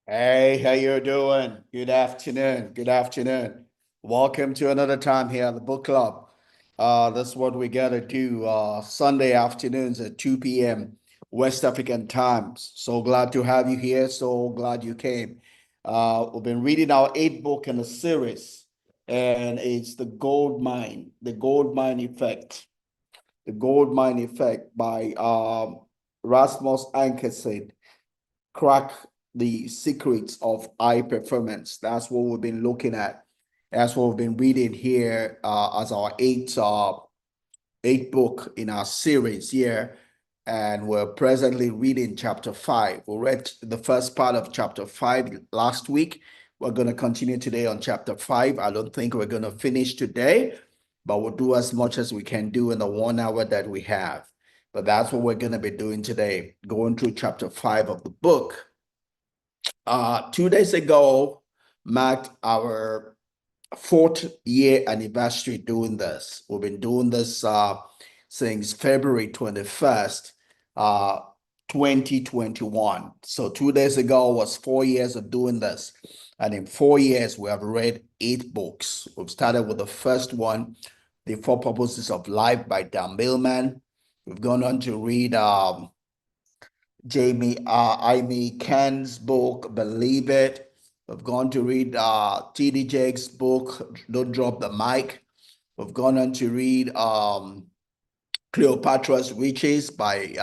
Hey, how you doing? Good afternoon. Good afternoon. Welcome to another time here at the book club. That's what we gotta do. Sunday afternoons at 2 p.m. West African times. So glad to have you here. So glad you came. We've been reading our eighth book in the series, and it's The Gold Mine Effect. The Gold Mine Effect by Rasmus Ankersen. Crack the secrets of high performance. That's what we've been looking at. That's what we've been reading here as our eighth book in our series here. And we're presently reading chapter 5. We read the first part of chapter 5 last week. We're going to continue today on chapter 5. I don't think we're going to finish today, but we'll do as much as we can do in the 1 hour that we have. But that's what we're going to be doing today, going through chapter 5 of the book. 2 days ago marked our fourth year anniversary doing this. We've been doing this since February 21st, 2021. So 2 days ago was 4 years of doing this. And in 4 years, we have read 8 books. We've started with the first one, The Four Purposes of Life by Dan Millman. We've gone on to read Amy Ken's book, Believe It. We've gone to read T.D. Jakes' book, Don't Drop the Mic. We've gone on to read Cleopatra's Riches by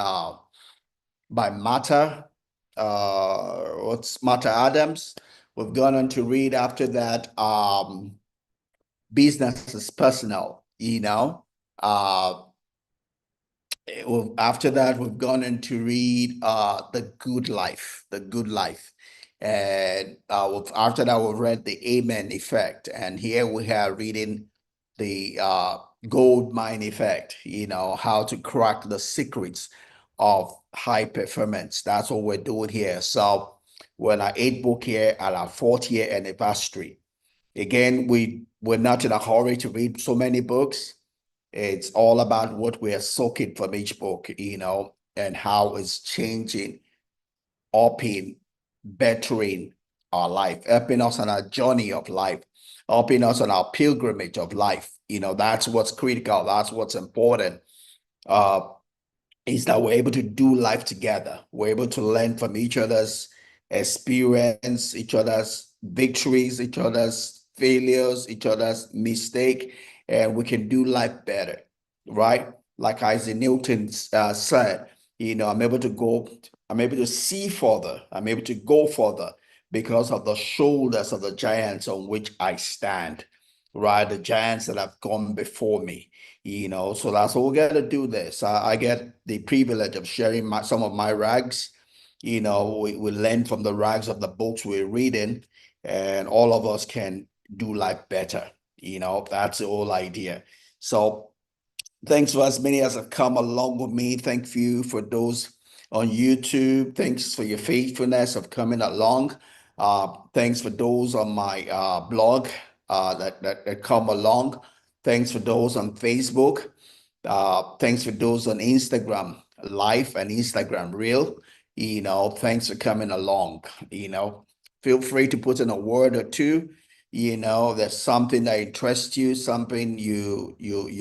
Martha Adams. We've gone on to read after that Business is Personal, after that, we've gone in to read The Good Life, And after that, we've read The Amen Effect. And here we are reading the Gold Mine Effect, how to crack the secrets of high performance. That's what we're doing here. So we're in our eighth book here at our fourth year anniversary. Again, we're not in a hurry to read so many books. It's all about what we are soaking from each book, and how it's changing, upping, bettering our life, helping us on our journey of life, helping us on our pilgrimage of life. That's what's critical. That's what's important. Uh, is that we're able to do life together. We're able to learn from each other's experience, each other's victories, each other's failures, each other's mistake, and we can do life better, right? Like Isaac Newton said, I'm able to see further, I'm able to go further because of the shoulders of the giants on which I stand, right? The giants that have gone before me. So that's what we got to do this. I get the privilege of sharing some of my rags. We learn from the rags of the books we're reading, and all of us can do life better. That's the whole idea. So thanks for as many as have come along with me. Thank you for those on YouTube. Thanks for your faithfulness of coming along. Thanks for those on my blog that come along. Thanks for those on Facebook. Thanks for those on Instagram Live and Instagram Reel. Thanks for coming along. Feel free to put in a word or two. There's something that interests you, something you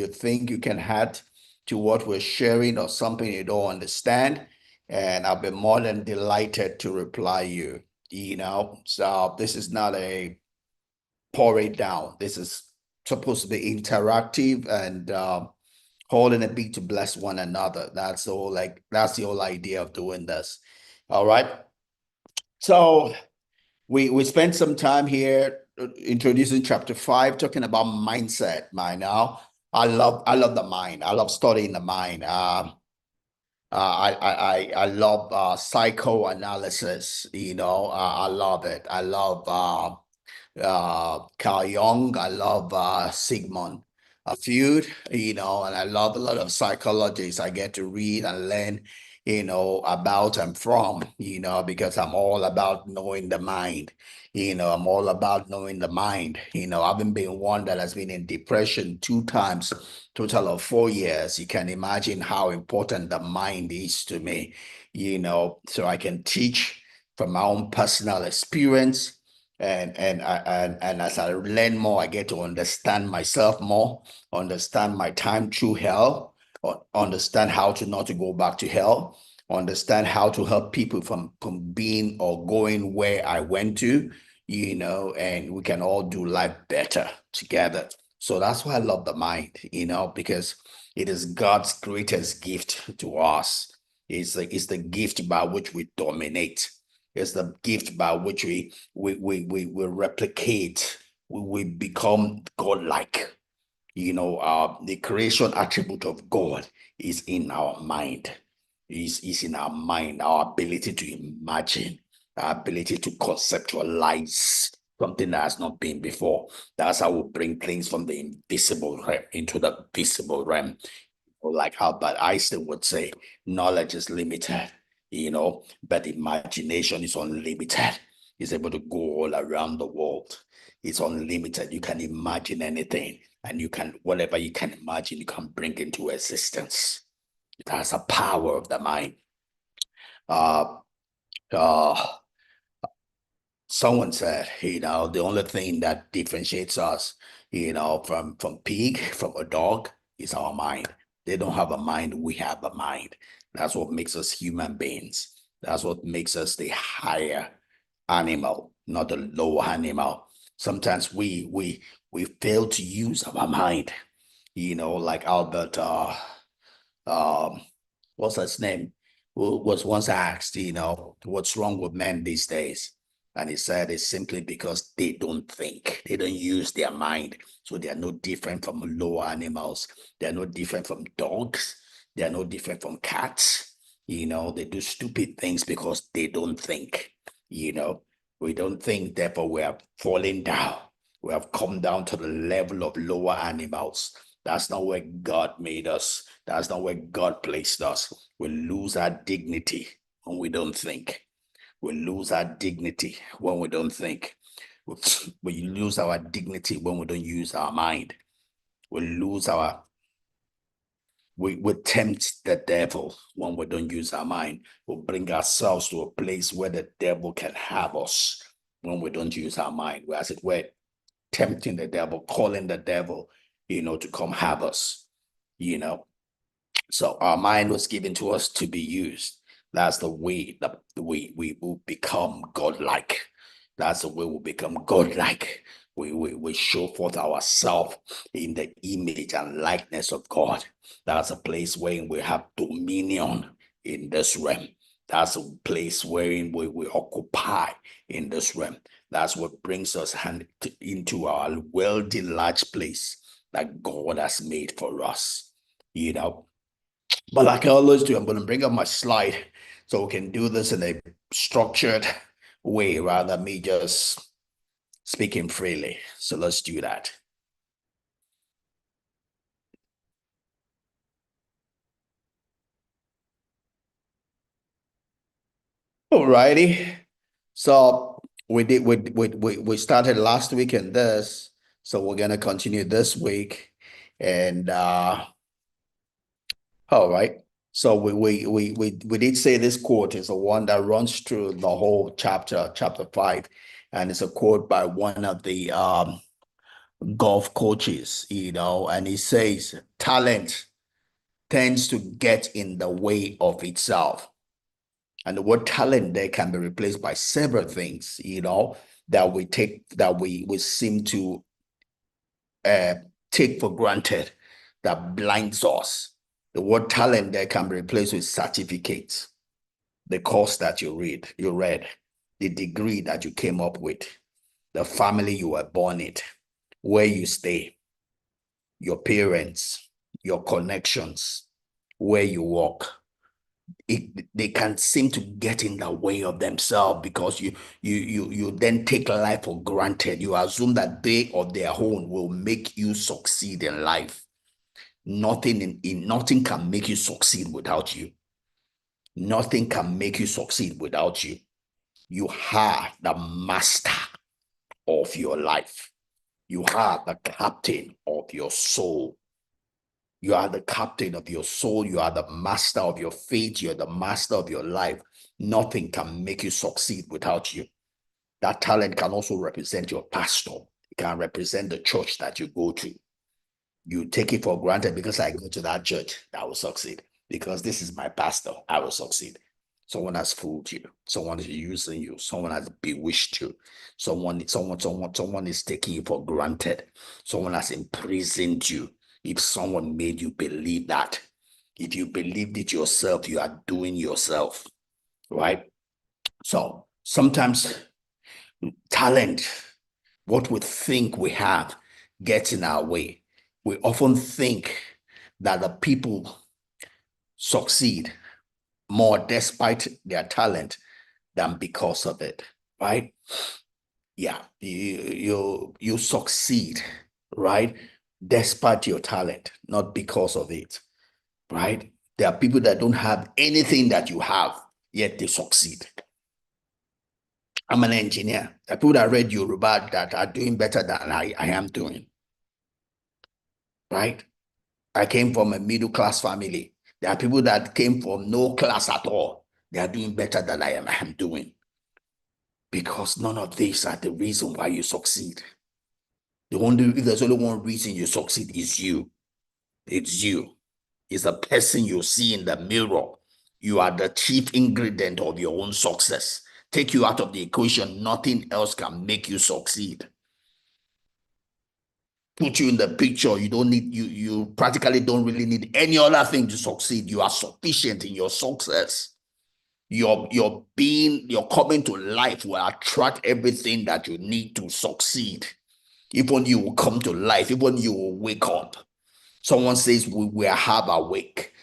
think you can add to what we're sharing, or something you don't understand, and I'll be more than delighted to reply you. So this is not a pour it down. This is supposed to be interactive and holding a beat to bless one another. That's the whole idea of doing this. All right. So we spent some time here introducing chapter 5, talking about mindset. Now, I love the mind. I love studying the mind. I love psychoanalysis. I love it. I love Carl Jung. I love Sigmund Freud, and I love a lot of psychologists I get to read and learn, about and from, because I'm all about knowing the mind. I'm all about knowing the mind. Having been one that has been in depression 2 times, total of 4 years, you can imagine how important the mind is to me, so I can teach from my own personal experience. And as I learn more, I get to understand myself more, understand my time through hell, understand how to not to go back to hell, understand how to help people from being or going where I went to, and we can all do life better together. So that's why I love the mind, because it is God's greatest gift to us. It's the gift by which we dominate. It's the gift by which we replicate. We become godlike. The creation attribute of God is in our mind. Is in our mind, our ability to imagine, our ability to conceptualize something that has not been before. That's how we bring things from the invisible realm into the visible realm. Like Albert Einstein would say, knowledge is limited, but imagination is unlimited. It's able to go all around the world. It's unlimited. You can imagine anything, and whatever you can imagine, you can bring into existence. It has a power of the mind. Uh, uh, Someone said, the only thing that differentiates us, from pig, from a dog, is our mind. They don't have a mind, we have a mind. That's what makes us human beings. That's what makes us the higher animal, not the lower animal. Sometimes we fail to use our mind, like Albert um what's his name, who was once asked, what's wrong with men these days? And he said it's simply because they don't think, they don't use their mind. So they are no different from lower animals. They're no different from dogs. They're no different from cats. They do stupid things because they don't think. You know, we don't think, therefore we are falling down. We have come down to the level of lower animals. That's not where God made us. That's not where God placed us. We lose our dignity when we don't think. We lose our dignity when we don't think. We lose our dignity when we don't use our mind. We lose our we tempt the devil when we don't use our mind. We bring ourselves to a place where the devil can have us when we don't use our mind. We're, as it were, tempting the devil, calling the devil, to come have us, you know. So our mind was given to us to be used. That's the way that we will become godlike. That's the way we become godlike. We show forth ourselves in the image and likeness of God. That's a place where we have dominion in this realm. That's a place wherein we occupy in this realm. That's what brings us into our wealthy large place that God has made for us. But like I always do, I'm going to bring up my slide so we can do this in a structured way rather than me just speaking freely. So let's do that. Alrighty. So we started last week in this, so we're gonna continue this week. And all right. So we did say this quote is the one that runs through the whole chapter 5, and it's a quote by one of the golf coaches, and he says talent tends to get in the way of itself. And the word talent there can be replaced by several things, that we seem to uh, take for granted, that blinds us. The word talent there can be replaced with certificates, the course that you read, the degree that you came up with, the family you were born in, where you stay, your parents, your connections, where you work. They can seem to get in the way of themselves because you then take life for granted. You assume that they or their own will make you succeed in life. Nothing can make you succeed without you. Nothing can make you succeed without you. You are the master of your life. You are the captain of your soul. You are the captain of your soul. You are the master of your fate. You're the master of your life. Nothing can make you succeed without you. That talent can also represent your pastor. It can represent the church that you go to. You take it for granted because I go to that church, I will succeed. Because this is my pastor, I will succeed. Someone has fooled you. Someone is using you. Someone has bewitched you. Someone is taking you for granted. Someone has imprisoned you. If someone made you believe that, if you believed it yourself, you are doing yourself, right? So sometimes talent, what we think we have, gets in our way. We often think that the people succeed more despite their talent than because of it, right? Yeah, you succeed, right? Despite your talent, not because of it, right? There are people that don't have anything that you have, yet they succeed. I'm an engineer. There are people that read Yoruba that are doing better than I am doing, right? I came from a middle class family. There are people that came from no class at all. They are doing better than I am doing. Because none of these are the reason why you succeed. If there's only one reason you succeed, is you. It's you. It's the person you see in the mirror. You are the chief ingredient of your own success. Take you out of the equation, nothing else can make you succeed. Put you in the picture, you practically don't really need any other thing to succeed. You are sufficient in your success. Your coming to life will attract everything that you need to succeed. Even you will come to life, even you will wake up. Someone says we are half awake,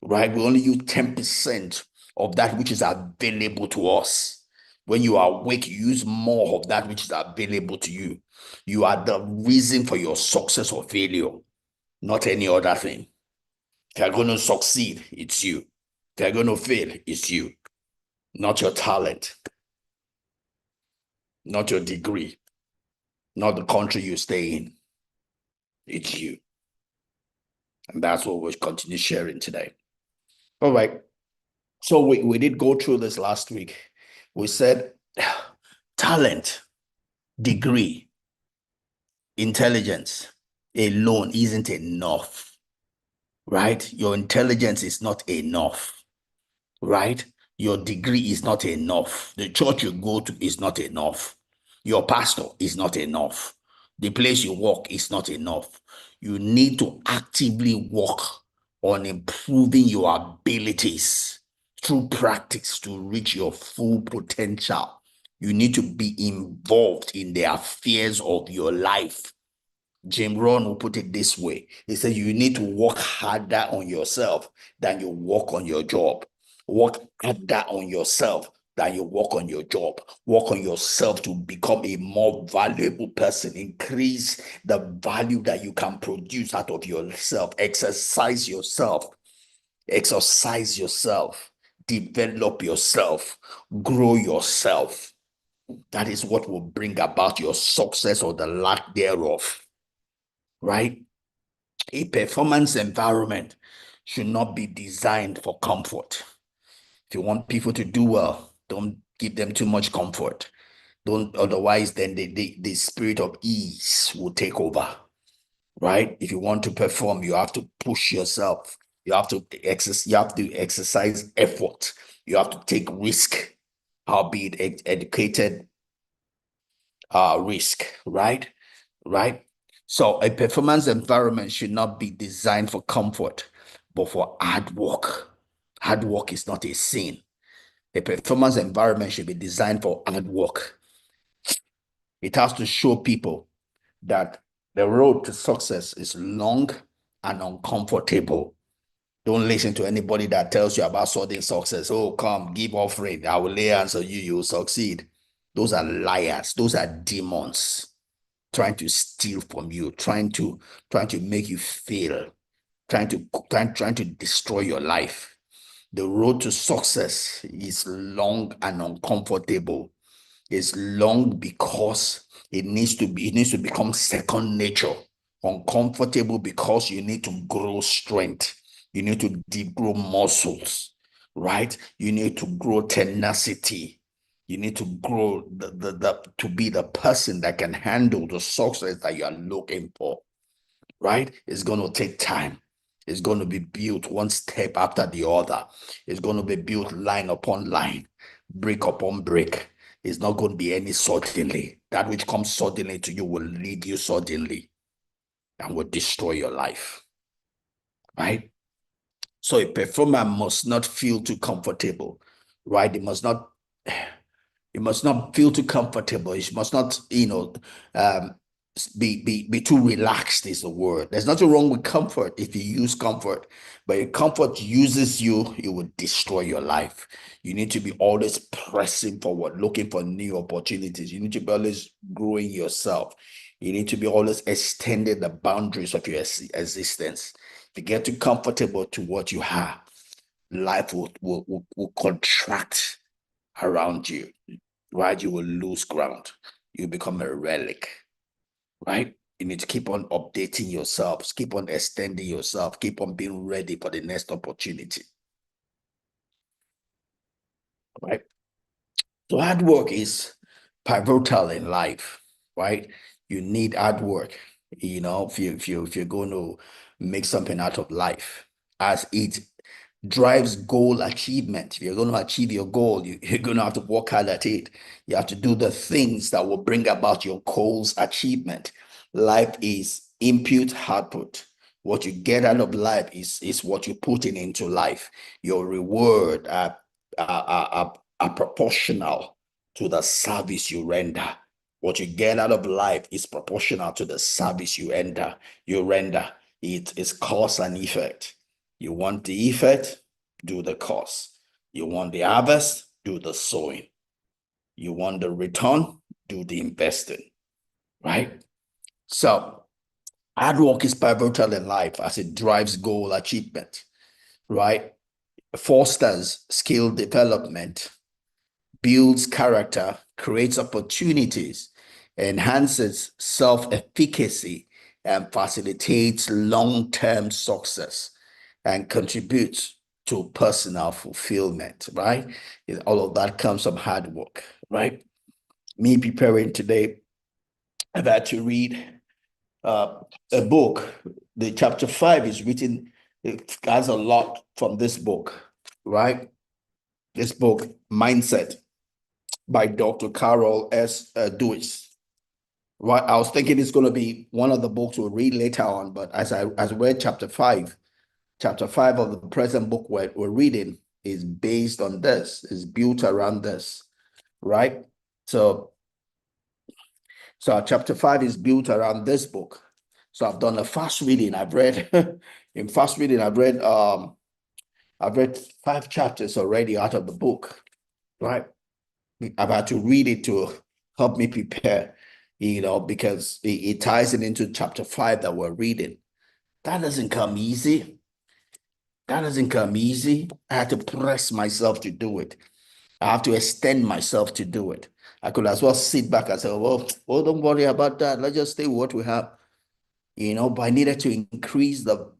right? We only use 10% of that which is available to us. When you are awake, you use more of that which is available to you. You are the reason for your success or failure, not any other thing. If you're going to succeed, it's you. If you're going to fail, it's you, not your talent, not your degree, not the country you stay in. It's you. And that's what we'll continue sharing today. All right. So we did go through this last week. We said talent, degree, intelligence alone isn't enough, right? Your intelligence is not enough, right? Your degree is not enough. The church you go to is not enough. Your pastor is not enough. The place you work is not enough. You need to actively work on improving your abilities through practice to reach your full potential. You need to be involved in the affairs of your life. Jim Rohn will put it this way. He said, you need to work harder on yourself than you work on your job. Work harder on yourself than you work on your job. Work on yourself to become a more valuable person. Increase the value that you can produce out of yourself. Exercise yourself. Exercise yourself. Develop yourself. Grow yourself. That is what will bring about your success or the lack thereof. Right? A performance environment should not be designed for comfort. If you want people to do well, don't give them too much comfort. Don't, otherwise, then the spirit of ease will take over. Right? If you want to perform, you have to push yourself. You have to exercise effort. You have to take risk, albeit educated risk, right? Right? So a performance environment should not be designed for comfort, but for hard work. Hard work is not a sin. A performance environment should be designed for hard work. It has to show people that the road to success is long and uncomfortable. Don't listen to anybody that tells you about sudden success. Oh, come, give offering. I will lay hands on you, you will succeed. Those are liars. Those are demons trying to steal from you, trying to make you fail, trying to destroy your life. The road to success is long and uncomfortable. It's long because it needs to become second nature Uncomfortable because you need to grow strength. You need to deep grow muscles, right? You need to grow tenacity. You need to grow to be the person that can handle the success that you are looking for, right? It's going to take time. It's going to be built one step after the other. It's going to be built line upon line, brick upon brick. It's not going to be any suddenly. That which comes suddenly to you will lead you suddenly and will destroy your life, right? So a performer must not feel too comfortable, right? It must not feel too comfortable. It must not, um, be too relaxed is the word. There's nothing wrong with comfort if you use comfort, but if comfort uses you, it will destroy your life. You need to be always pressing forward, looking for new opportunities. You need to be always growing yourself. You need to be always extending the boundaries of your existence. If you get too comfortable to what you have, life will contract around you, right? You will lose ground. You become a relic, right? You need to keep on updating yourself, keep on extending yourself, keep on being ready for the next opportunity, right? So hard work is pivotal in life, right? You need hard work, if you're going to make something out of life, as it drives goal achievement. If you're going to achieve your goal, you're going to have to work hard at it. You have to do the things that will bring about your goal's achievement. Life is input, output. What you get out of life is what you put into life. Your reward are proportional to the service you render. What you get out of life is proportional to the service you render. It is cause and effect. You want the effect, do the cause. You want the harvest, do the sowing. You want the return, do the investing, right? So hard work is pivotal in life as it drives goal achievement, right? Fosters skill development, builds character, creates opportunities, enhances self-efficacy, and facilitates long-term success and contributes to personal fulfillment, right? All of that comes from hard work, right? Me preparing today, I've had to read uh, a book. The chapter 5 is written, it has a lot from this book, right? This book, Mindset, by Dr. Carol S. Dweck. Right, I was thinking it's going to be one of the books we'll read later on, but as I read chapter 5 of the present book we're reading is based on this, is built around this, right? So chapter 5 is built around this book. So I've done a fast reading. I've read in fast reading, I've read 5 chapters already out of the book, right? I've had to read it to help me prepare, because it ties it into chapter 5 that we're reading. That doesn't come easy. That doesn't come easy. I had to press myself to do it. I have to extend myself to do it. I could as well sit back and say, well, don't worry about that. Let's just stay with what we have. But I needed to increase the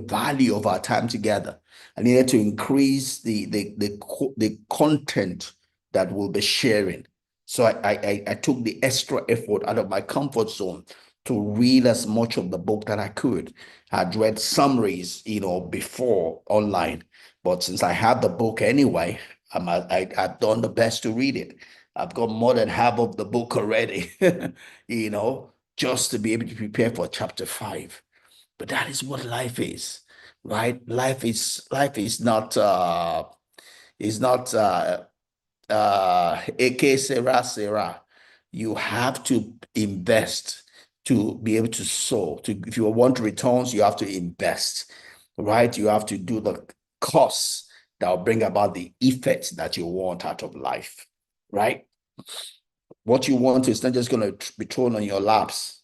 value of our time together. I needed to increase the content that we'll be sharing. So I took the extra effort out of my comfort zone to read as much of the book that I could. I'd read summaries, before online, but since I had the book anyway, I've done the best to read it. I've got more than half of the book already, you know just to be able to prepare for chapter 5. But that is what life is, right? Life is not eke sera. You have to invest to be able to sow. If you want returns, you have to invest, right? You have to do the costs that will bring about the effects that you want out of life, right? What you want is not just going to be thrown on your laps.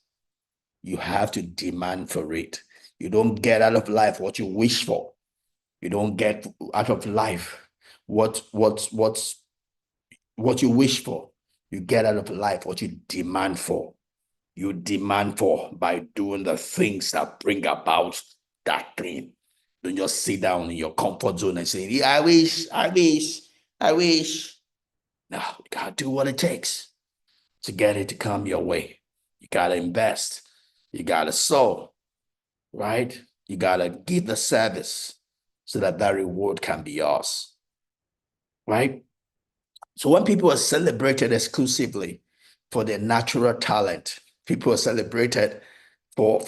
You have to demand for it. You don't get out of life what you wish for. You don't get out of life what you wish for. You get out of life what you demand for. you demand for by doing the things that bring about that thing. Don't just sit down in your comfort zone and say, yeah, I wish. No, you gotta do what it takes to get it to come your way. You gotta invest. You gotta sow, right? You gotta give the service so that that reward can be yours, right? So when people are celebrated exclusively for their natural talent, people are celebrated for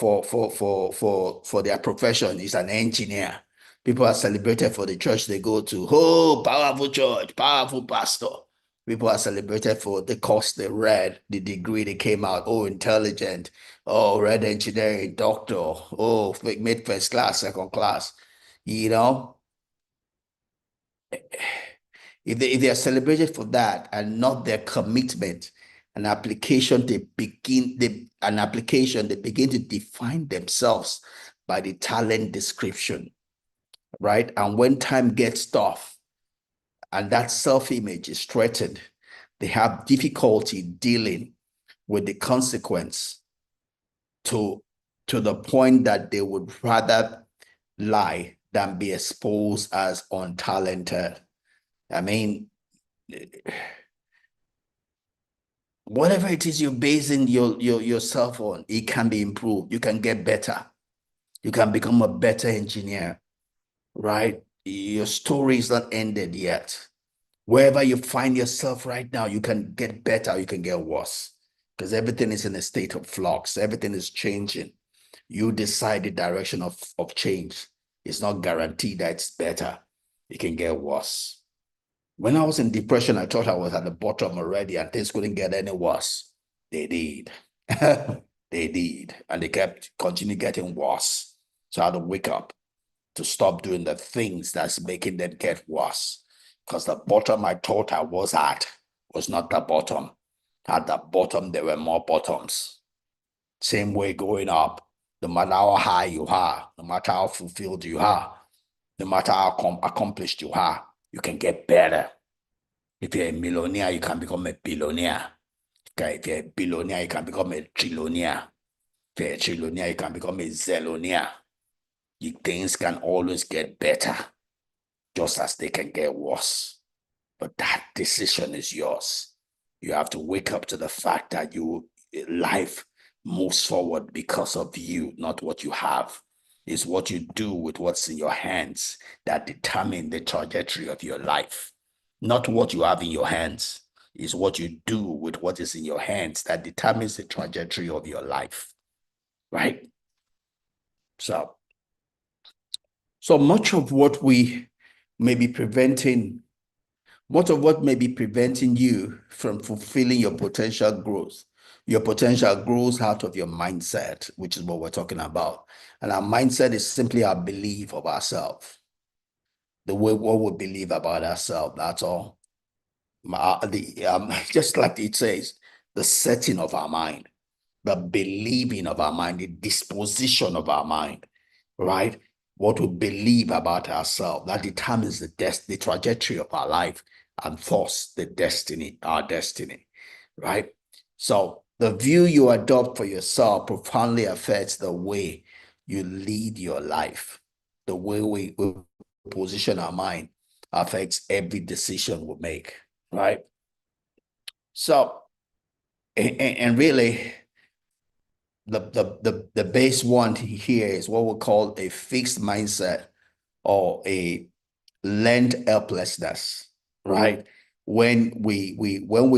their profession is an engineer. People are celebrated for the church they go to. Oh, powerful church, powerful pastor. People are celebrated for the course they read, the degree they came out. Oh, intelligent. Oh, read engineering, doctor. Oh, made first class, second class. You know, if they are celebrated for that and not their commitment, an application they begin to define themselves by the talent description, right? And when time gets tough and that self-image is threatened, they have difficulty dealing with the consequence to the point that they would rather lie than be exposed as untalented. I mean, whatever it is you're basing yourself on, it can be improved. You can get better. You can become a better engineer, right? Your story is not ended yet. Wherever you find yourself right now, you can get better, you can get worse, because everything is in a state of flux. Everything is changing. You decide the direction of change. It's not guaranteed that it's better. It can get worse. When I was in depression, I thought I was at the bottom already and things couldn't get any worse. They did. They did. And they kept continue getting worse. So I had to wake up to stop doing the things that's making them get worse. Because the bottom I thought I was at was not the bottom. At the bottom, there were more bottoms. Same way going up. No matter how high you are, no matter how fulfilled you are, no matter how accomplished you are, you can get better. If you're a millionaire, you can become a billionaire. Okay, if you're a billionaire, you can become a trillionaire. If you're a trillionaire, you can become a zillionaire. Things can always get better, just as they can get worse. But that decision is yours. You have to wake up to the fact that life moves forward because of you, not what you have. It's what you do with what's in your hands that determine the trajectory of your life. Not what you have in your hands. It's what you do with what is in your hands that determines the trajectory of your life. Right? So much of what we may be preventing Much of what may be preventing you from fulfilling your potential grows out of your mindset, which is what we're talking about. And our mindset is simply our belief of ourselves, the way what we believe about ourselves. That's all. Just like it says, the setting of our mind, the believing of our mind, the disposition of our mind, right? What we believe about ourselves, that determines the trajectory of our life and thus our destiny, right? So the view you adopt for yourself profoundly affects the way you lead your life. The way we position our mind affects every decision we make, right? So, and really, the base one here is what we call a fixed mindset or a learned helplessness, right? When we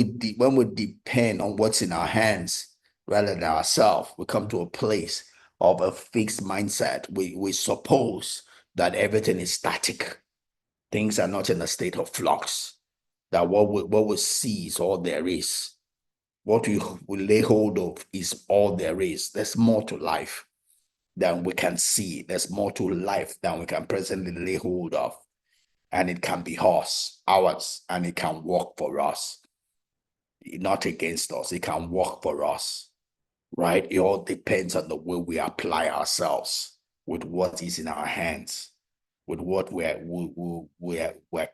depend on what's in our hands rather than ourselves, we come to a place of a fixed mindset. We suppose that everything is static. Things are not in a state of flux. That what we see is all there is. What we lay hold of is all there is. There's more to life than we can see. There's more to life than we can presently lay hold of. And it can be ours, and it can work for us, not against us. It can work for us, right? It all depends on the way we apply ourselves with what is in our hands, with what we're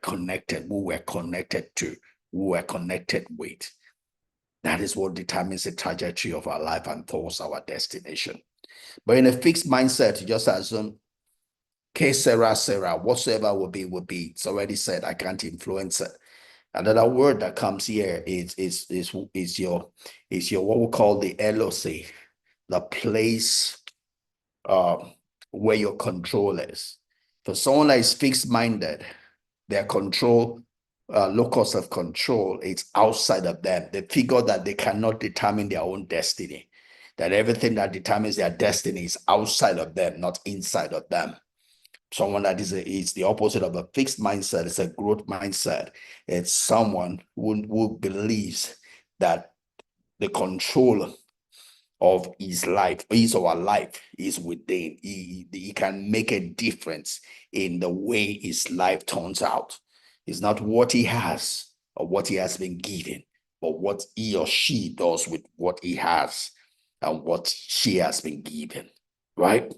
connected, who we're connected to, who we're connected with. That is what determines the trajectory of our life and towards our destination. But in a fixed mindset, you just assume, okay, Sarah, whatsoever will be. It's already said, I can't influence it. Another word that comes here is your what we call the LOC, the place where your control is. For someone that is fixed-minded, their control, locus of control, it's outside of them. They figure that they cannot determine their own destiny, that everything that determines their destiny is outside of them, not inside of them. Someone that is the opposite of a fixed mindset. It's a growth mindset. It's someone who believes that the control of his life, his or her life, is within. He can make a difference in the way his life turns out. It's not what he has or what he has been given, but what he or she does with what he has and what she has been given, right?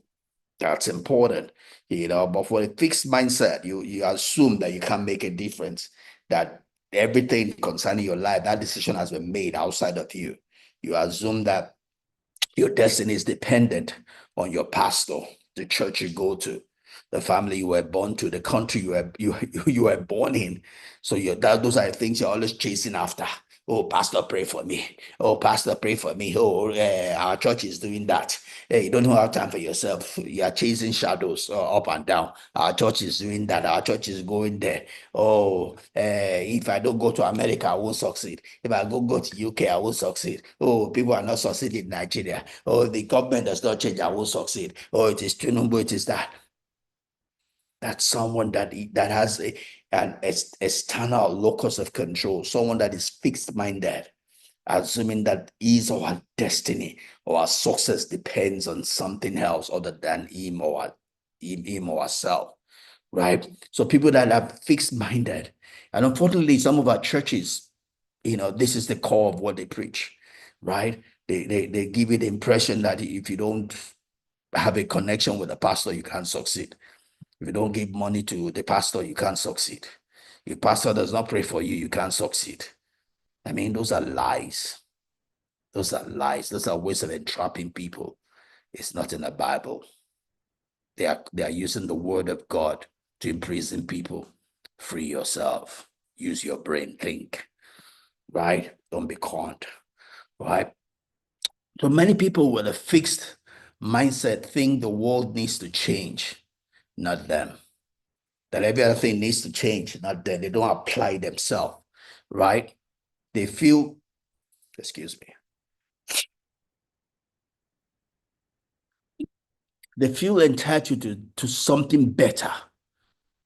That's important, but for a fixed mindset, you assume that you can make a difference, that everything concerning your life, that decision has been made outside of you. You assume that your destiny is dependent on your pastor, the church you go to, the family you were born to, the country you were born in. So those are the things you're always chasing after. Oh, pastor, pray for me. Oh, pastor, pray for me. Oh, our church is doing that. Hey, you don't have time for yourself. You are chasing shadows up and down. Our church is doing that. Our church is going there. Oh, if I don't go to America, I won't succeed. If I go to UK, I won't succeed. Oh, people are not succeeding in Nigeria. Oh, the government does not change, I won't succeed. Oh, it is Tinubu, it is that. That's someone that has an external locus of control, someone that is fixed-minded, assuming that his or her destiny or our success depends on something else other than him or herself, right? So people that are fixed-minded, and unfortunately, some of our churches, this is the core of what they preach, right? They give you the impression that if you don't have a connection with the pastor, you can't succeed. If you don't give money to the pastor, you can't succeed. If pastor does not pray for you, you can't succeed. I mean, those are lies. Those are lies. Those are ways of entrapping people. It's not in the Bible. They are using the word of God to imprison people. Free yourself. Use your brain. Think. Right? Don't be conned. Right? So many people with a fixed mindset think the world needs to change, not them. That every other thing needs to change, not them. They don't apply themselves, right? They feel, excuse me, they feel entitled to something better,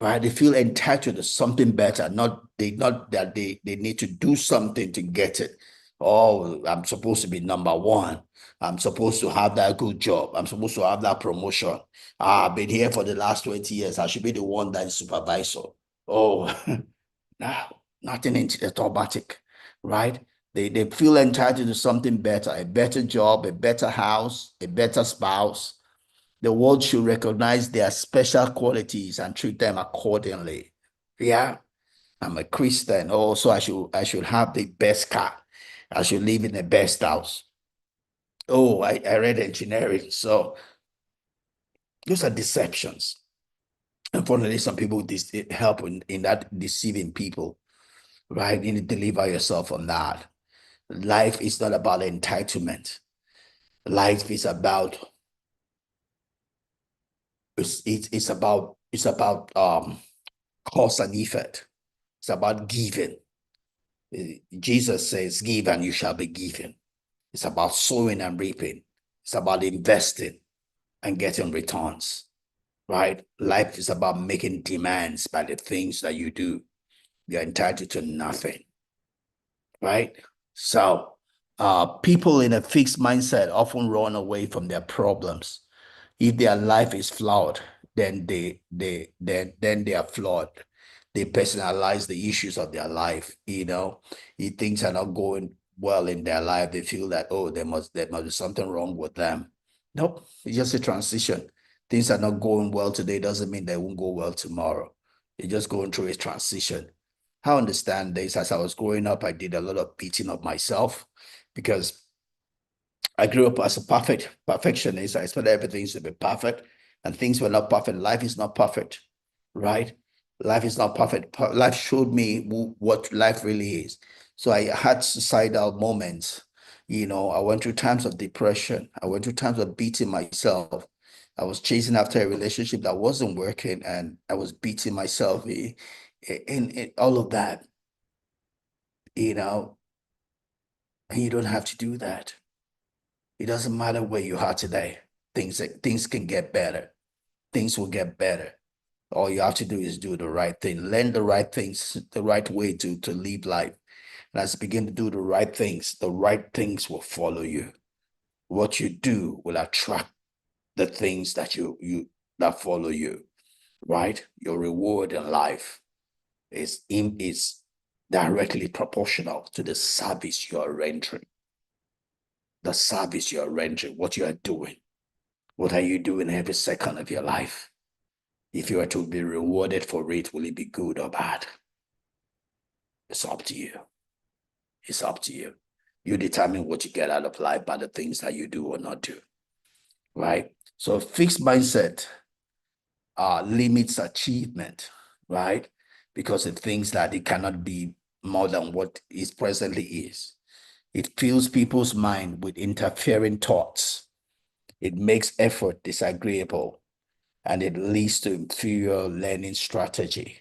right? They feel entitled to something better, not that they need to do something to get it. Oh, I'm supposed to be number one. I'm supposed to have that good job. I'm supposed to have that promotion. I've been here for the last 20 years. I should be the one that is supervisor. Oh, no, nothing is automatic, right? They feel entitled to something better, a better job, a better house, a better spouse. The world should recognize their special qualities and treat them accordingly. Yeah, I'm a Christian. Also, I should have the best car. I should live in the best house. Oh, I read engineering. So those are deceptions. Unfortunately, some people help in that deceiving people, right? You need to deliver yourself from that. Life is not about entitlement. Life is about it's about cause and effect. It's about giving. Jesus says, "Give and you shall be given." It's about sowing and reaping. It's about investing and getting returns. Right? Life is about making demands by the things that you do. You're entitled to nothing. Right? So, people in a fixed mindset often run away from their problems. If their life is flawed, then they are flawed. They personalize the issues of their life. If things are not going well in their life, they feel that, oh, there must be something wrong with them. Nope, it's just a transition. Things are not going well today doesn't mean they won't go well tomorrow. You're just going through a transition. I understand this. As I was growing up, I did a lot of beating of myself. because I grew up as a perfectionist. I expected everything to be perfect, and things were not perfect. Life is not perfect, right? Life is not perfect. Life showed me what life really is. So I had suicidal moments. I went through times of depression. I went through times of beating myself. I was chasing after a relationship that wasn't working, and I was beating myself in all of that, you know, and you don't have to do that. It doesn't matter where you are today. Things can get better. Things will get better. All you have to do is do the right thing. Learn the right things, the right way to live life. And as you begin to do the right things will follow you. What you do will attract the things that follow you, right? Your reward in life is directly proportional to the service you are rendering. The service you are rendering, what you are doing. What are you doing every second of your life? If you are to be rewarded for it, will it be good or bad? It's up to you. It's up to you. You determine what you get out of life by the things that you do or not do, right? So fixed mindset limits achievement, right? Because it thinks that it cannot be more than what it presently is. It fills people's mind with interfering thoughts. It makes effort disagreeable, and it leads to inferior learning strategy,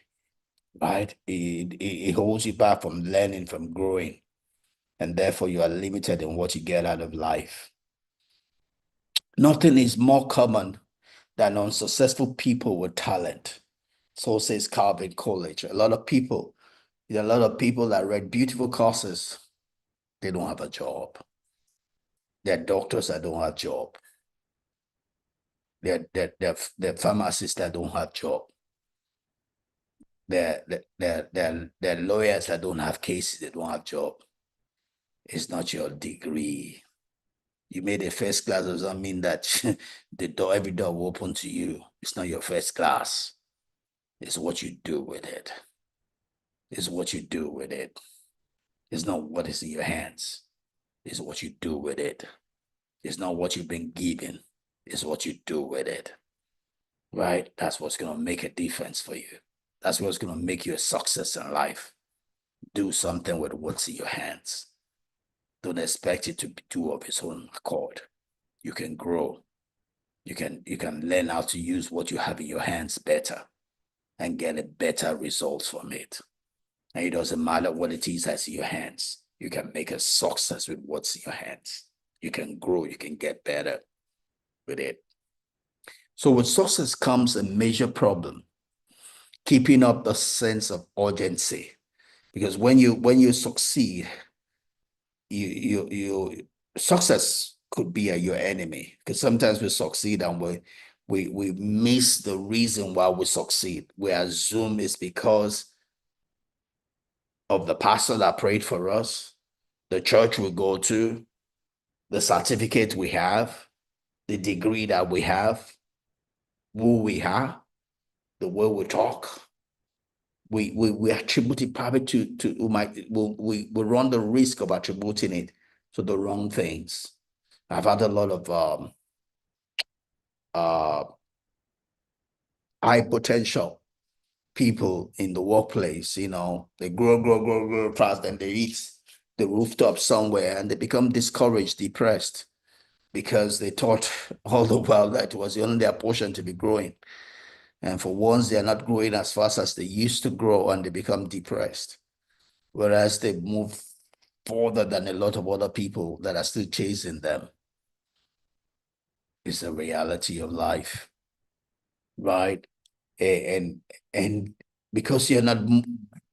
right? It holds you back from learning, from growing, and therefore you are limited in what you get out of life. Nothing is more common than unsuccessful people with talent. So says Calvin Coolidge. There are a lot of people that read beautiful courses, they don't have a job. There are doctors that don't have job. There are pharmacists that don't have job. There are lawyers that don't have cases, they don't have job. It's not your degree. You made a first class doesn't mean that every door will open to you. It's not your first class. It's what you do with it. It's what you do with it. It's not what is in your hands. It's what you do with it. It's not what you've been given. It's what you do with it. Right? That's what's going to make a difference for you. That's what's going to make you a success in life. Do something with what's in your hands. Don't expect it to do of its own accord. You can grow. You can learn how to use what you have in your hands better and get a better results from it. And it doesn't matter what it is that's in your hands. You can make a success with what's in your hands. You can grow, you can get better with it. So with success comes a major problem, keeping up the sense of urgency. Because when you succeed, you success could be your enemy. Because sometimes we succeed and we miss the reason why we succeed. We assume it's because of the pastor that prayed for us, the church we go to, the certificate we have, the degree that we have, who we are, the way we talk. We attribute it probably to we run the risk of attributing it to the wrong things. I've had a lot of uh high potential people in the workplace, they grow fast, and they reach the rooftop somewhere and they become discouraged, depressed, because they thought all the while that it was only their portion to be growing. And for once, they're not growing as fast as they used to grow, and they become depressed. Whereas they move further than a lot of other people that are still chasing them. It's the reality of life, right? And because you're not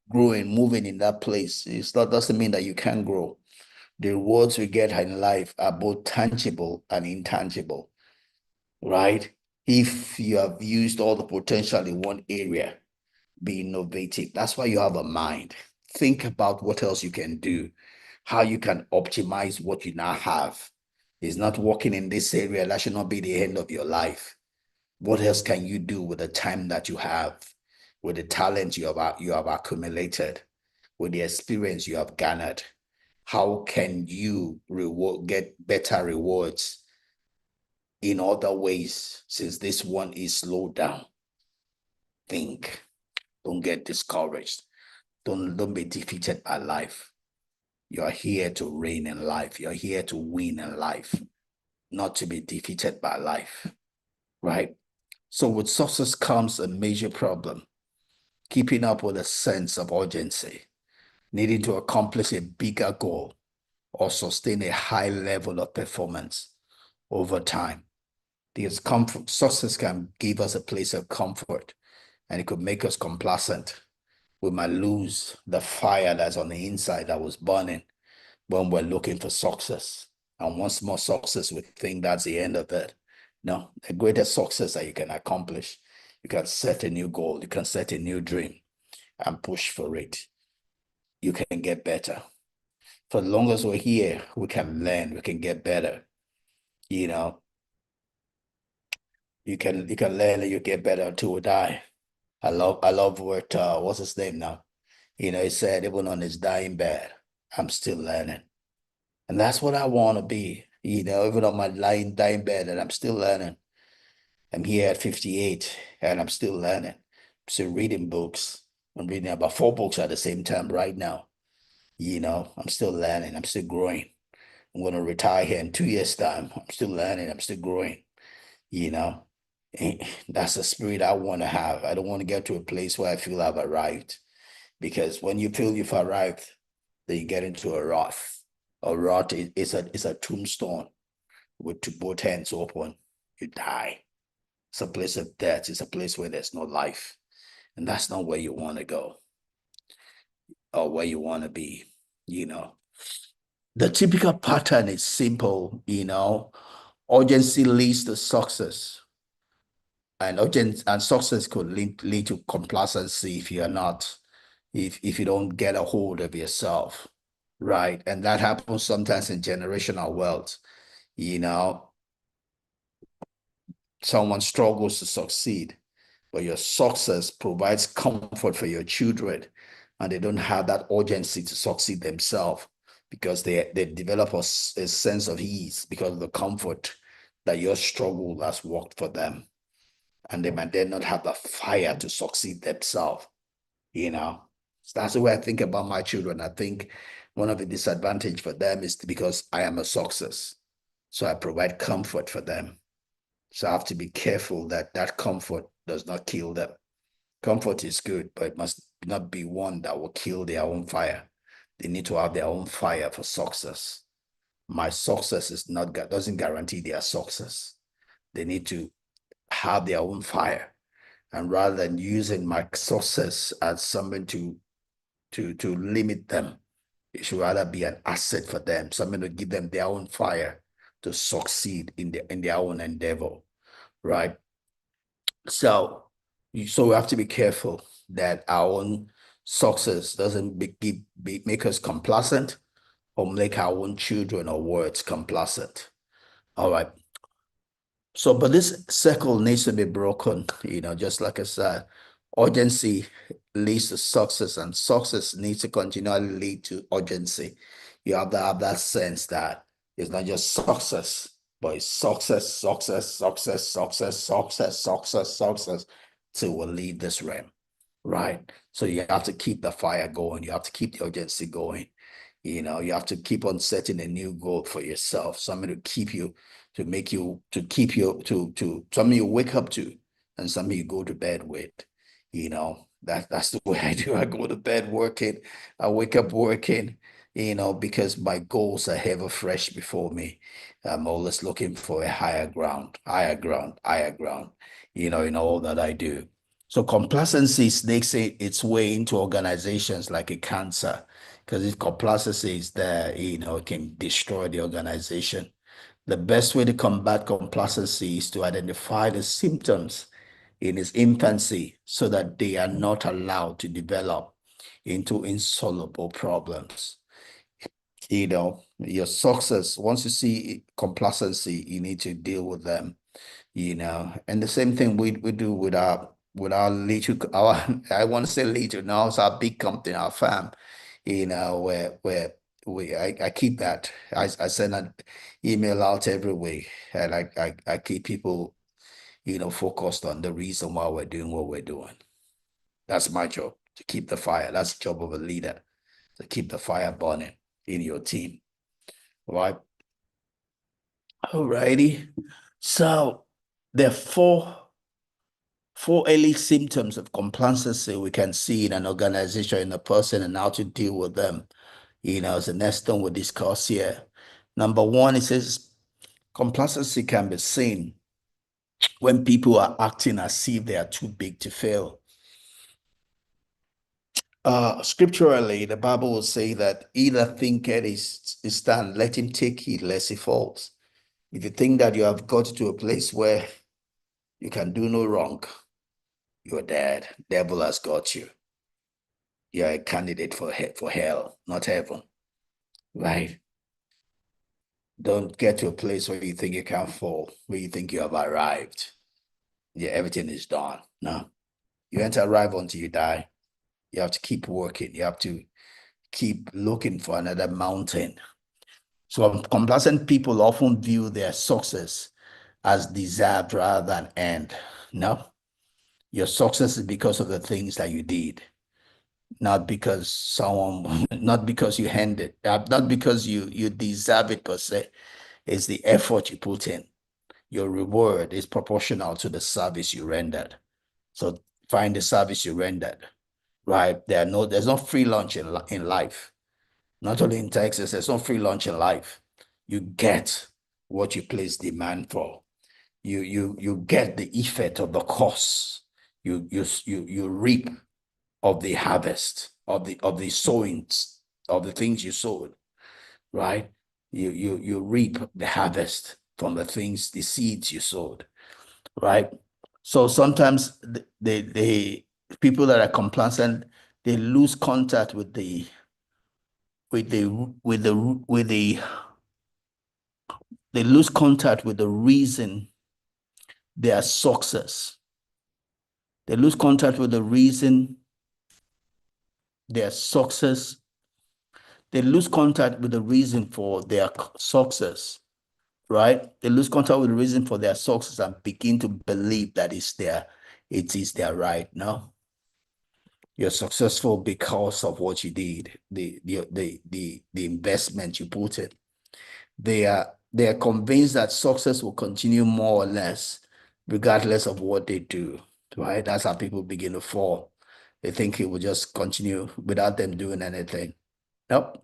growing, moving in that place, doesn't mean that you can't grow. The rewards we get in life are both tangible and intangible, right? If you have used all the potential in one area, be innovative. That's why you have a mind. Think about what else you can do, how you can optimize what you now have. It's not working in this area. That should not be the end of your life. What else can you do with the time that you have, with the talent you have accumulated, with the experience you have garnered? How can you get better rewards in other ways since this one is slowed down? Think. Don't get discouraged. Don't be defeated by life. You're here to reign in life. You're here to win in life, not to be defeated by life, right? So with success comes a major problem, keeping up with a sense of urgency, needing to accomplish a bigger goal or sustain a high level of performance over time. Because comfort, success can give us a place of comfort and it could make us complacent. We might lose the fire that's on the inside that was burning when we're looking for success. And once more success, we think that's the end of it. No, the greatest success that you can accomplish, you can set a new goal, you can set a new dream and push for it. You can get better. For as long as we're here, we can learn, we can get better. You know, you can learn and you get better until we die. I love what what's his name now? He said even on his dying bed, I'm still learning. And that's what I want to be, even on my dying bed, and I'm still learning. I'm here at 58 and I'm still learning. I'm still reading books. I'm reading about 4 books at the same time right now. I'm still learning. I'm still growing. I'm going to retire here in 2 years' time. I'm still learning. I'm still growing. You know, that's the spirit I want to have. I don't want to get to a place where I feel I've arrived. Because when you feel you've arrived, then you get into a rut. A rut is a tombstone with both hands open. You die. It's a place of death. It's a place where there's no life. And that's not where you want to go or where you want to be. You know, the typical pattern is simple. Urgency leads to success. And success could lead to complacency if you don't get a hold of yourself, right? And that happens sometimes in generational wealth. You know, someone struggles to succeed, but your success provides comfort for your children, and they don't have that urgency to succeed themselves because they develop a sense of ease because of the comfort that your struggle has worked for them. And they might then not have the fire to succeed themselves, you know. So that's the way I think about my children. I think one of the disadvantage for them is because I am a success. So I provide comfort for them. So I have to be careful that that comfort does not kill them. Comfort is good, but it must not be one that will kill their own fire. They need to have their own fire for success. My success doesn't guarantee their success. They need to have their own fire. And rather than using my success as something to limit them, it should rather be an asset for them, something to give them their own fire to succeed in their own endeavor, right? So we have to be careful that our own success doesn't make us complacent or make our own children or words complacent. All right. So, but this circle needs to be broken, just like I said, urgency leads to success, and success needs to continually lead to urgency. You have to have that sense that it's not just success, but it's success, success, success, success, success, success, success till we leave this realm, right? So you have to keep the fire going. You have to keep the urgency going. You have to keep on setting a new goal for yourself, something to keep you, to make you, to keep you, to something you wake up to and something you go to bed with. That's the way I do. I go to bed working, I wake up working, because my goals are ever fresh before me. I'm always looking for a higher ground, higher ground, higher ground, in all that I do. So complacency snakes its way into organizations like a cancer, because if complacency is there, it can destroy the organization. The best way to combat complacency is to identify the symptoms in its infancy so that they are not allowed to develop into insoluble problems. Your success, once you see complacency, you need to deal with them, and the same thing we do with our little, our I want to say little, now it's our big company, our farm, where I keep that. I send an email out every week, and I keep people, focused on the reason why we're doing what we're doing. That's my job, to keep the fire. That's the job of a leader, to keep the fire burning in your team. Right? Alrighty. So there are four early symptoms of complacency we can see in an organization, in a person, and how to deal with them. As the next thing we discuss here. Number one, it says complacency can be seen when people are acting as if they are too big to fail. Scripturally, the Bible will say that either thinketh is stand, let him take heed lest he falls. If you think that you have got to a place where you can do no wrong, you're dead. Devil has got you. You're a candidate for hell, not heaven. Right? Don't get to a place where you think you can't fall, where you think you have arrived. Yeah, everything is done. No, you ain't arrive until you die. You have to keep working. You have to keep looking for another mountain. So complacent people often view their success as deserved rather than earned. No, your success is because of the things that you did, not because not because you earned it, not because you deserve it per se. It's the effort you put in. Your reward is proportional to the service you rendered. So find the service you rendered, right? There's no free lunch in life. Not only in Texas, there's no free lunch in life. You get what you place demand for. You get the effect of the cost. You reap of the harvest of the sowings of the things you sowed, right? You reap the harvest from the things, the seeds you sowed, right? So sometimes the people that are complacent, they lose contact with the with the with the they lose contact with the reason their success. They lose contact with the reason their success. They lose contact with the reason for their success, right? They lose contact with the reason for their success and begin to believe that it is their right. No, you're successful because of what you did, the investment you put in. They are convinced that success will continue more or less, regardless of what they do. Right? That's how people begin to fall. They think it will just continue without them doing anything. Nope.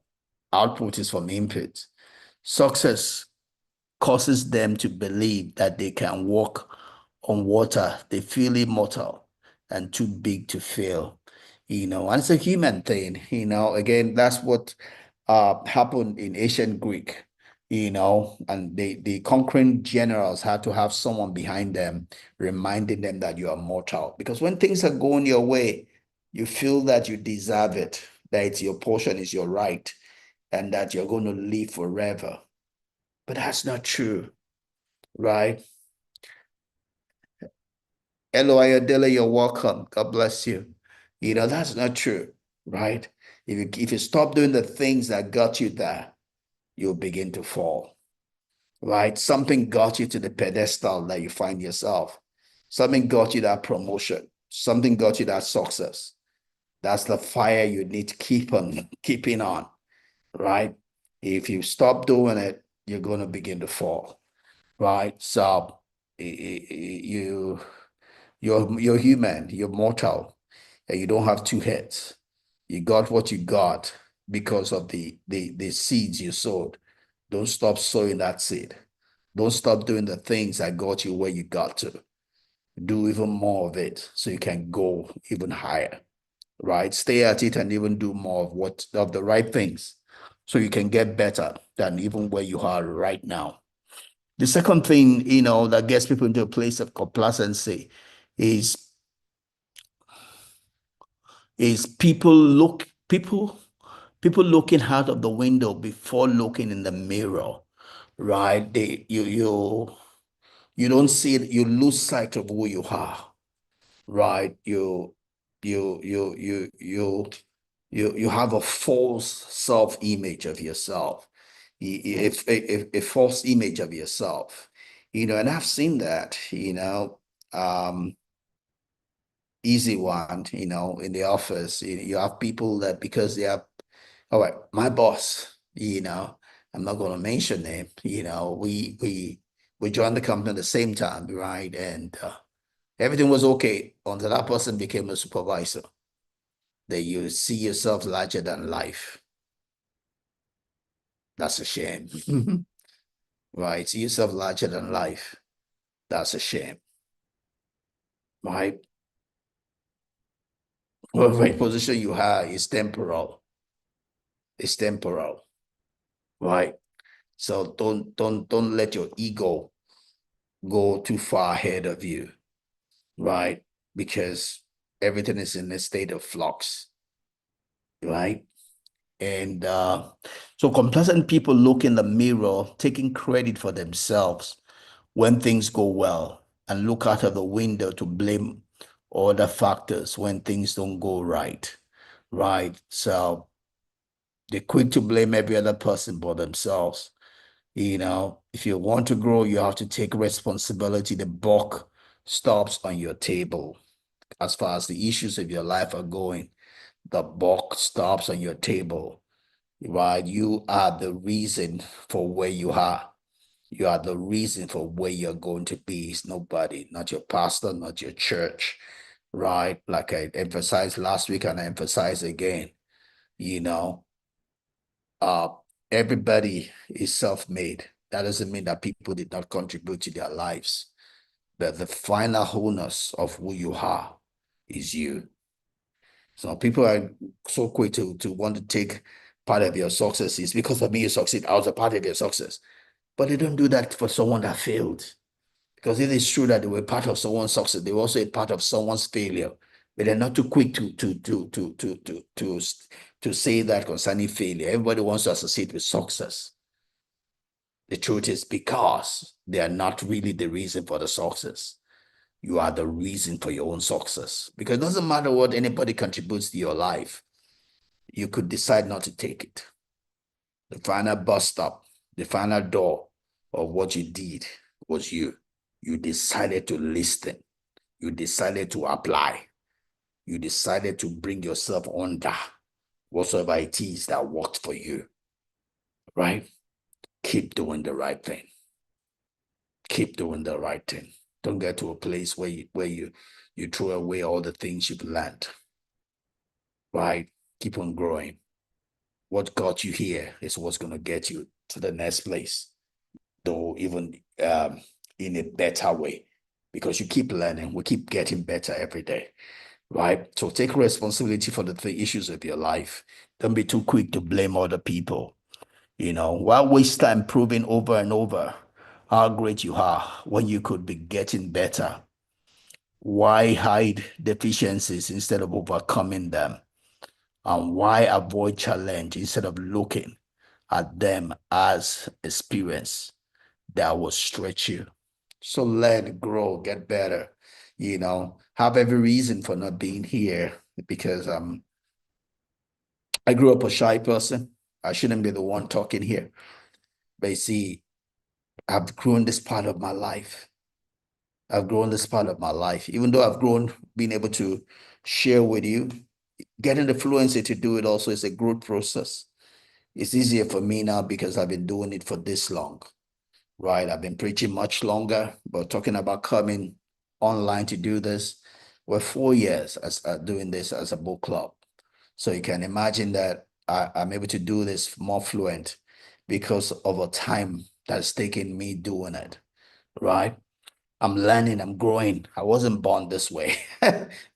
Output is from input. Success causes them to believe that they can walk on water. They feel immortal and too big to fail. And it's a human thing. Again, that's what happened in ancient Greek. And the conquering generals had to have someone behind them reminding them that you are mortal. Because when things are going your way, you feel that you deserve it, that it's your portion, is your right, and that you're going to live forever. But that's not true, right? Hello, Ayodele, you're welcome. God bless you. That's not true, right? If you stop doing the things that got you there, you'll begin to fall, right? Something got you to the pedestal that you find yourself. Something got you that promotion. Something got you that success. That's the fire you need to keep on keeping on, right? If you stop doing it, you're going to begin to fall, right? So you're human, you're mortal, and you don't have two heads. You got what you got because of the seeds you sowed. Don't stop sowing that seed. Don't stop doing the things that got you where you got to. Do even more of it so you can go even higher, right? Stay at it and even do more of the right things so you can get better than even where you are right now. The second thing, that gets people into a place of complacency is people looking out of the window before looking in the mirror, right? You don't see it, you lose sight of who you are, right? You You have a false self-image of yourself. If a false image of yourself, and I've seen that, um, easy one, in the office. You have people that because they have, all right, my boss, I'm not going to mention name, we joined the company at the same time, right? And everything was okay until that person became a supervisor. That you see yourself larger than life. That's a shame. Right? See yourself larger than life. That's a shame. Right? Whatever position you have is temporal. It's temporal. Right? So don't let your ego go too far ahead of you. Right? Because everything is in a state of flux. Right? And so complacent people look in the mirror, taking credit for themselves when things go well, and look out of the window to blame other factors when things don't go right. Right. So they're quick to blame every other person but themselves. If you want to grow, you have to take responsibility. The buck stops on your table. As far as the issues of your life are going, the buck stops on your table. Right? You are the reason for where you are. You are the reason for where you're going to be. It's nobody, not your pastor, not your church, right? Like I emphasized last week and I emphasize again, you know, uh, everybody is self-made. That doesn't mean that people did not contribute to their lives, but the final wholeness of who you are is you. So people are so quick to want to take part of your success. It's because of me you succeed. I was a part of your success. But they don't do that for someone that failed. Because it is true that they were part of someone's success, they were also a part of someone's failure. But they're not too quick to say that concerning failure. Everybody wants to associate with success. The truth is because they are not really the reason for the success. You are the reason for your own success. Because it doesn't matter what anybody contributes to your life, you could decide not to take it. The final bus stop, the final door of what you did was you. You decided to listen. You decided to apply. You decided to bring yourself under whatsoever it is that worked for you, right? Keep doing the right thing. Keep doing the right thing. Don't get to a place where you throw away all the things you've learned, right? Keep on growing. What got you here is what's going to get you to the next place, though even in a better way, because you keep learning. We keep getting better every day. Right? So take responsibility for the issues of your life. Don't be too quick to blame other people. Why waste time proving over and over how great you are when you could be getting better? Why hide deficiencies instead of overcoming them? And why avoid challenge instead of looking at them as experience that will stretch you? So learn, grow, get better, have every reason for not being here because I grew up a shy person. I shouldn't be the one talking here. But you see, I've grown this part of my life. I've grown this part of my life. Even though I've grown being able to share with you, getting the fluency to do it also is a growth process. It's easier for me now because I've been doing it for this long, right? I've been preaching much longer, but talking about coming online to do this, we're 4 years as doing this as a book club. So you can imagine that I'm able to do this more fluent because of a time that's taken me doing it, right? I'm learning, I'm growing. I wasn't born this way.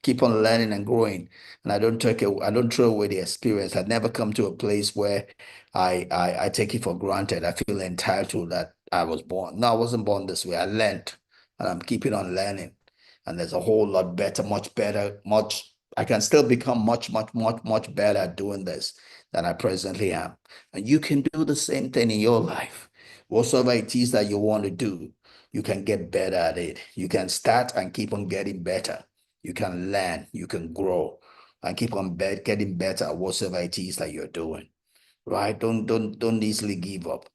Keep on learning and growing. And I don't throw away the experience. I never come to a place where I take it for granted. I feel entitled that I was born. No, I wasn't born this way. I learned and I'm keeping on learning. And there's a whole lot better, I can still become much better at doing this than I presently am. And you can do the same thing in your life. Whatsoever it is that you want to do, you can get better at it. You can start and keep on getting better. You can learn, you can grow, and keep on getting better at whatever it is that you're doing, right? Don't easily give up.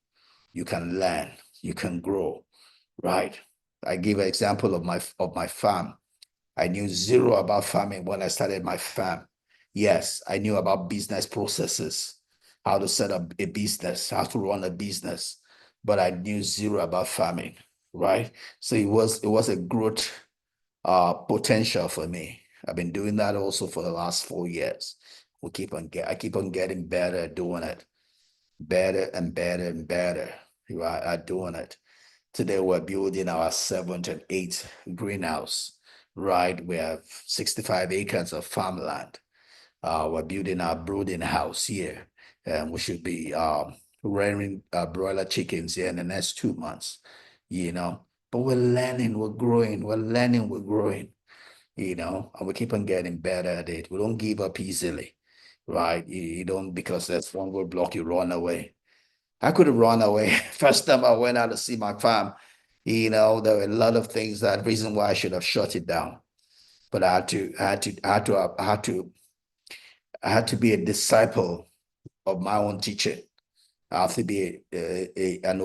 You can learn, you can grow, right? I give an example of my farm. I knew zero about farming when I started my farm. Yes, I knew about business processes, how to set up a business, how to run a business, but I knew zero about farming, right? So it was a growth potential for me. I've been doing that also for the last 4 years. I keep on getting better at doing it, better and better and better, right, at doing it. Today we're building our seventh and eighth greenhouse, right? We have 65 acres of farmland. We're building our brooding house here, and we should be rearing broiler chickens here in the next 2 months, you know. But we're learning, we're growing, we're learning, we're growing, and we keep on getting better at it. We don't give up easily, right? You don't, because there's one roadblock, you run away. I could have run away. First time I went out to see my farm, there were a lot of things that reason why I should have shut it down. But I had to be a disciple of my own teaching. I have to be an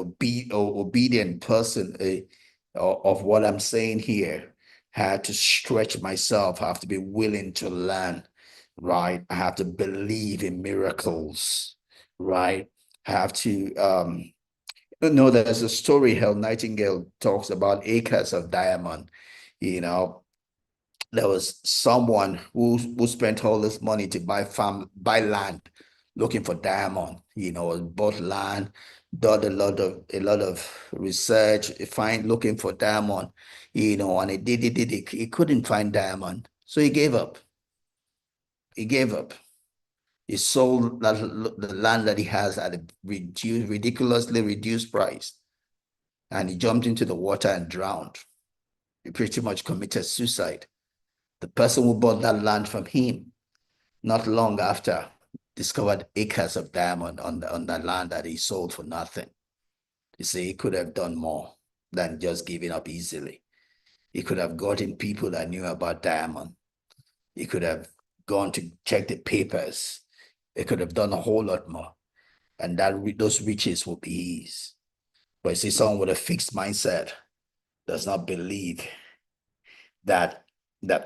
obedient person of what I'm saying here. I had to stretch myself. I have to be willing to learn, right? I have to believe in miracles, right? I have to there's a story how Nightingale talks about acres of diamond. You know, there was someone who spent all this money to buy land, looking for diamond. Bought land, did a lot of research, looking for diamond. And he couldn't find diamond, so he gave up. He gave up. He sold the land that he has at a ridiculously reduced price, and he jumped into the water and drowned. He pretty much committed suicide. The person who bought that land from him, not long after, discovered acres of diamond on that land that he sold for nothing. You see, he could have done more than just giving up easily. He could have gotten people that knew about diamond. He could have gone to check the papers. They could have done a whole lot more, and those riches would be his. But you see, someone with a fixed mindset does not believe that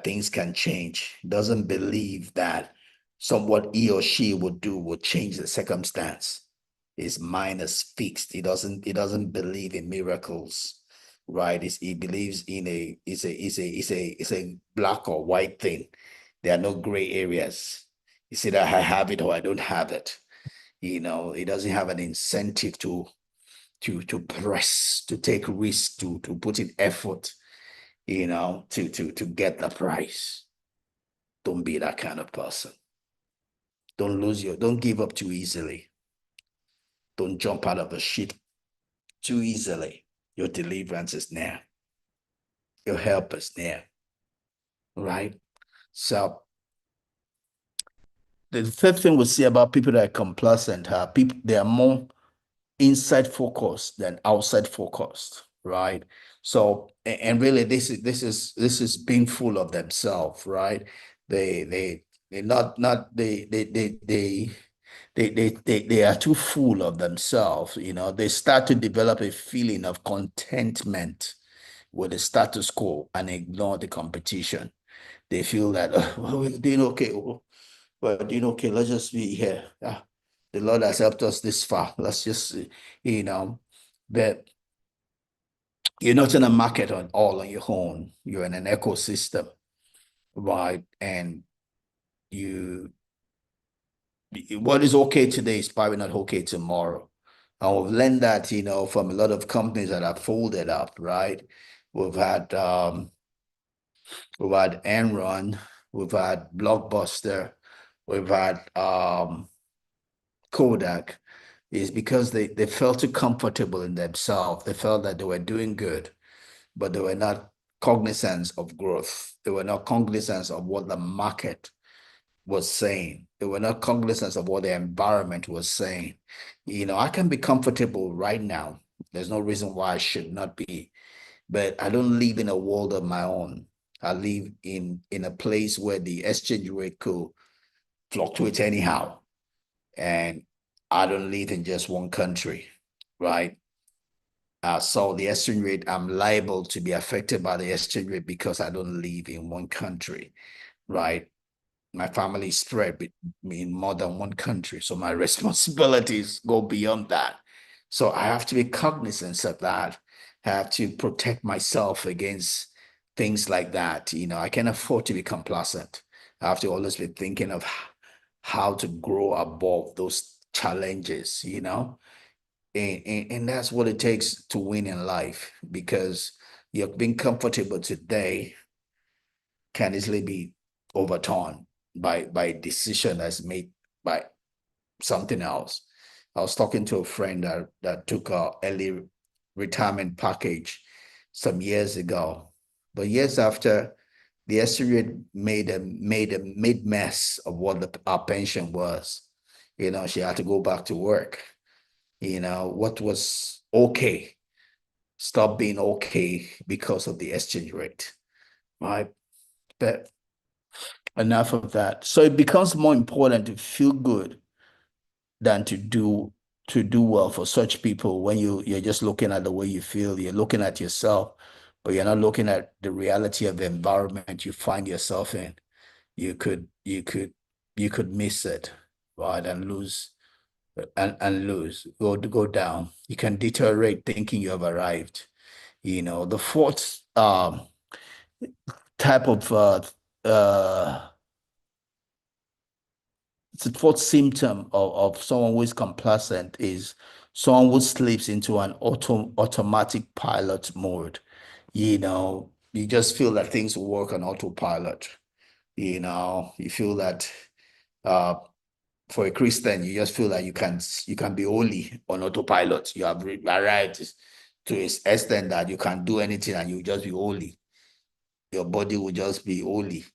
things can change, doesn't believe that what he or she would do will change the circumstance. His mind is fixed. He doesn't believe in miracles, right? He believes in it's a black or white thing. There are no gray areas. You see that I have it or I don't have it. He doesn't have an incentive to press, to take risks, to put in effort, to get the prize. Don't be that kind of person. Don't give up too easily. Don't jump out of the ship too easily. Your deliverance is near. Your help is near. Right? So the third thing we see about people that are complacent are people, they are more inside focused than outside focused, right? So, and really this is being full of themselves, right? They not they are too full of themselves. They start to develop a feeling of contentment with the status quo and ignore the competition. They feel that, well, we're doing okay. We're doing okay. Let's just be here. The Lord has helped us this far. Let's just, you know, but you're not in a market all on your own. You're in an ecosystem, right? And you, what is okay today is probably not okay tomorrow. And we've learned that, from a lot of companies that have folded up, right? We've had Enron, we've had Blockbuster, we've had Kodak, is because they felt too comfortable in themselves. They felt that they were doing good, but they were not cognizant of growth. They were not cognizant of what the market was saying. They were not cognizant of what the environment was saying. I can be comfortable right now. There's no reason why I should not be, but I don't live in a world of my own. I live in a place where the exchange rate fluctuates anyhow. And I don't live in just one country, right? So the exchange rate, I'm liable to be affected by the exchange rate because I don't live in one country, right? My family is spread in more than one country, so my responsibilities go beyond that. So I have to be cognizant of that. I have to protect myself against things like that. I can't afford to be complacent. I have to always be thinking of how to grow above those challenges, and that's what it takes to win in life, because you're being comfortable today can easily be overturned by a decision that's made by something else. I was talking to a friend that took a early retirement package some years ago, but years after, the estate made mess of what our pension was. She had to go back to work. What was okay stopped being okay because of the exchange rate, right? But enough of that. So it becomes more important to feel good than to do well for such people. When you're just looking at the way you feel, you're looking at yourself, but you're not looking at the reality of the environment you find yourself in. You could miss it, right? And lose and lose, go down. You can deteriorate thinking you have arrived. The fourth type of the fourth symptom of someone who is complacent is someone who slips into an automatic pilot mode. You just feel that things will work on autopilot. You feel that uh, for a Christian, you just feel that you can be holy on autopilot. You have arrived to a extent that you can do anything and you just be holy. Your body will just be holy.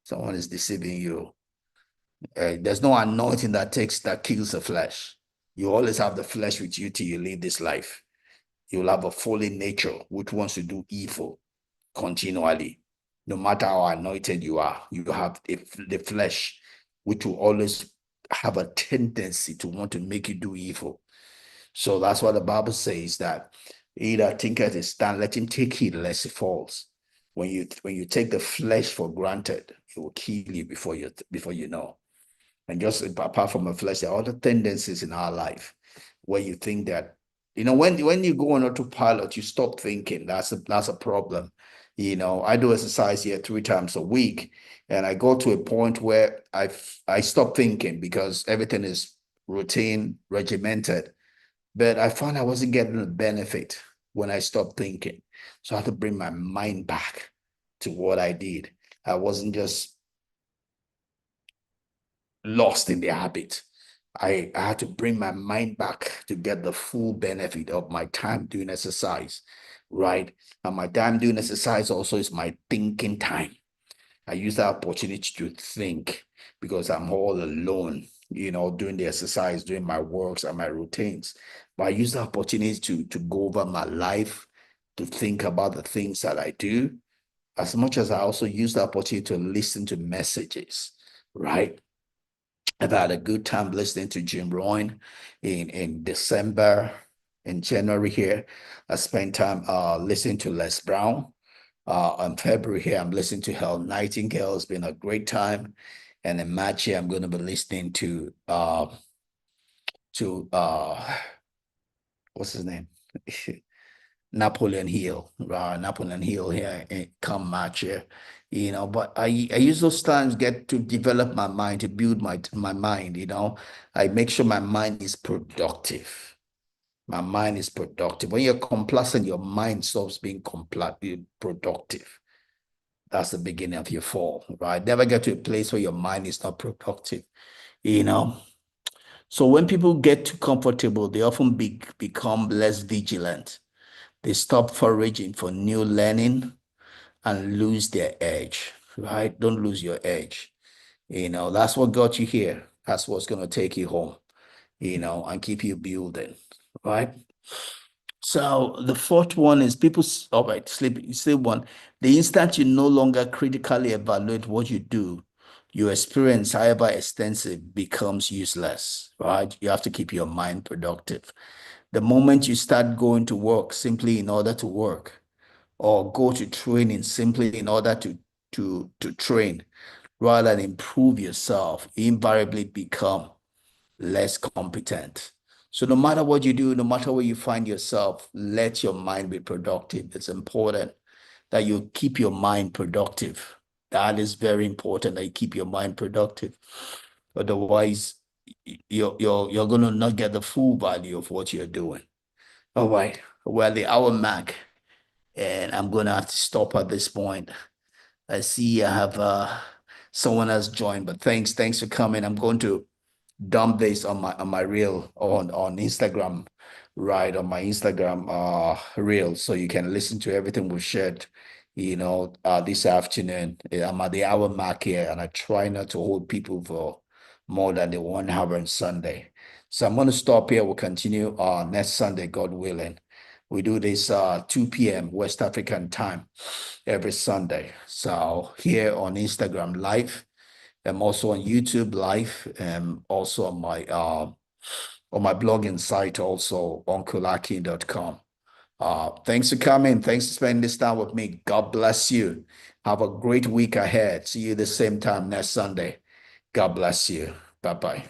Someone is deceiving you. There's no anointing that kills the flesh. You always have the flesh with you till you leave this life. You'll have a fallen nature which wants to do evil continually. No matter how anointed you are, you have the flesh which will always have a tendency to want to make you do evil. So that's what the Bible says, that he that thinketh is stand, let him take heed lest he falls. When you take the flesh for granted, it will kill you before you know. And just apart from the flesh, there are other tendencies in our life where you think that, when you go on autopilot, you stop thinking. That's a problem. I do exercise here 3 times a week, and I go to a point where I stop thinking because everything is routine, regimented. But I found I wasn't getting the benefit when I stopped thinking. So I had to bring my mind back to what I did. I wasn't just lost in the habit. I had to bring my mind back to get the full benefit of my time doing exercise, right? And my time doing exercise also is my thinking time. I use that opportunity to think because I'm all alone, doing the exercise, doing my works and my routines. But I use the opportunity to go over my life, to think about the things that I do, as much as I also use the opportunity to listen to messages, right? I've had a good time listening to Jim Rohn in December. In January here, I spent time listening to Les Brown. On February here, I'm listening to Hell Nightingale. It's been a great time. And in March here, I'm going to be listening to what's his name? Napoleon Hill, Napoleon Hill here come March here, but I use those times get to develop my mind, to build my mind, I make sure my mind is productive. My mind is productive. When you're complacent, your mind stops being productive. That's the beginning of your fall, right? Never get to a place where your mind is not productive, you know. So when people get too comfortable, they often become less vigilant. They stop foraging for new learning and lose their edge, right? Don't lose your edge. That's what got you here. That's what's going to take you home, and keep you building, right? So the fourth one is all right, sleep one. The instant you no longer critically evaluate what you do, your experience, however extensive, becomes useless, right? You have to keep your mind productive. The moment you start going to work simply in order to work, or go to training simply in order to train, rather than improve yourself, you invariably become less competent. So no matter what you do, no matter where you find yourself, let your mind be productive. It's important that you keep your mind productive. That is very important that you keep your mind productive. Otherwise, you're gonna not get the full value of what you're doing. All right. Well, the hour mark, and I'm gonna have to stop at this point. I see I have someone else joined, but thanks for coming. I'm going to dump this on my reel on Instagram, right? On my Instagram reel, so you can listen to everything we've shared, this afternoon. I'm at the hour mark here, and I try not to hold people for more than the 1 hour on Sunday. So I'm gonna stop here. We'll continue next Sunday, God willing. We do this 2 p.m. West African time every Sunday. So here on Instagram live. I'm also on YouTube live and also on my blogging site, also uncleakin.com. Thanks for coming. Thanks for spending this time with me. God bless you. Have a great week ahead. See you the same time next Sunday. God bless you. Bye-bye.